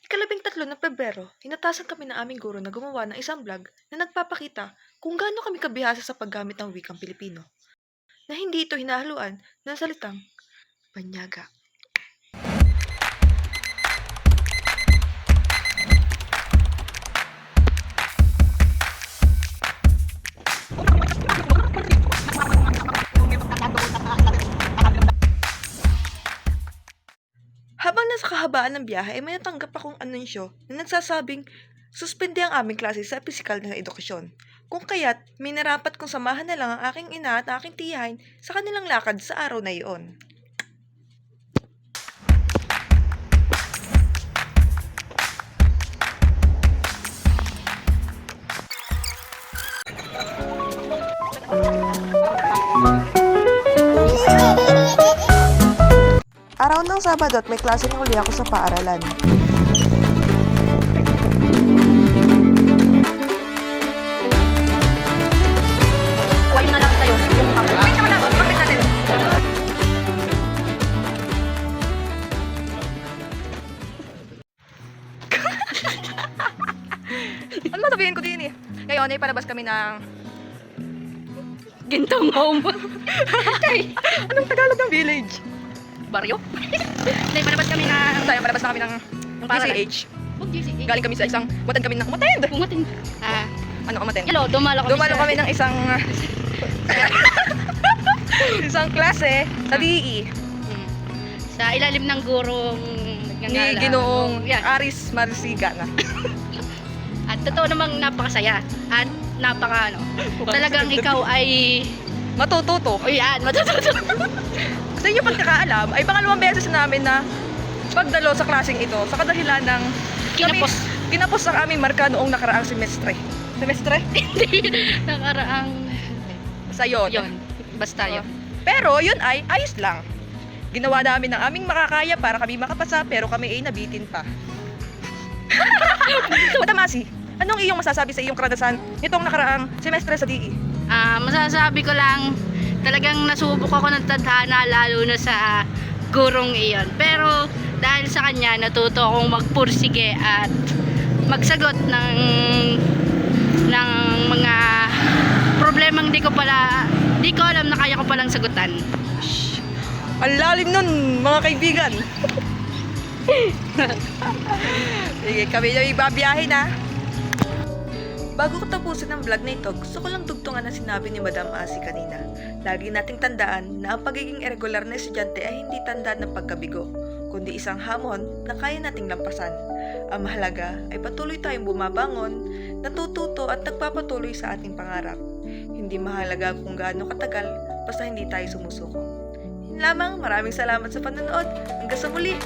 Ikalabing-tatlo ng Pebrero, inatasan kami ng aming guro na gumawa ng isang vlog na nagpapakita kung gaano kami kabihasa sa paggamit ng wikang Pilipino, na hindi ito hinahaluan ng salitang banyaga. Habang nasa kahabaan ng biyahe ay may natanggap akong anunsyo na nagsasabing suspende ang aming klase sa pisikal na edukasyon. Kung kaya't minarapat kong samahan na lang ang aking ina at aking tiyahin sa kanilang lakad sa araw na iyon. Araw ng Sabado at may klase ng uli ako sa paaralan. Why na lang tayo? Wait naman ako, bakit natin? Ano sabihin ko din eh? Ngayon ay palabas kami ng... Gintong home. Anong Tagalog ng village? Baryo? Hindi, palabas kami na... Tayo, palabas na kami ng Paaralan. GCH. Huwag GCA. Galing kami sa isang... Umatend kami ng... Umatend! Bumating. Ano umatend? Hello, dumalo kami Dumalo sa... kami ng isang... isang klase sa DE Sa ilalim ng gurong... ni Ginoong Yan. Aris Marsiga na. At totoo namang napakasaya. At napaka ano. Talagang ikaw ay... Matututo. O yan, matututo. Sa inyo pagkakaalam, ay pangalawang beses na namin na pagdalo sa klaseng ito sa kadahilan ng kinapos ang aming marka noong nakaraang semestre. Semestre? Nakaraang... Sa yun. Yun. Basta yun. Pero yun ay ayos lang. Ginawa namin ng aming makakaya para kami makapasa pero kami ay nabitin pa. Madam Asi, anong iyong masasabi sa iyong karanasan nitong nakaraang semestre sa DE? Masasabi ko lang, talagang nasubok ako ng tadhana lalo na sa gurong iyon. Pero dahil sa kanya, natuto akong magpursige at magsagot ng mga problemang di ko alam na kaya ko palang sagutan. Ang lalim nun, mga kaibigan. Sige, kami na ibabiyahe na. Bago ko tapusin ang vlog na ito, gusto ko lang dugtungan ang sinabi ni Madam Asi kanina. Lagi nating tandaan na ang pagiging irregular na estudyante ay hindi tanda ng pagkabigo, kundi isang hamon na kaya nating lampasan. Ang mahalaga ay patuloy tayong bumabangon, natututo at nagpapatuloy sa ating pangarap. Hindi mahalaga kung gaano katagal, basta hindi tayo sumusuko. Yun lamang, maraming salamat sa panonood. Hanggang sa muli!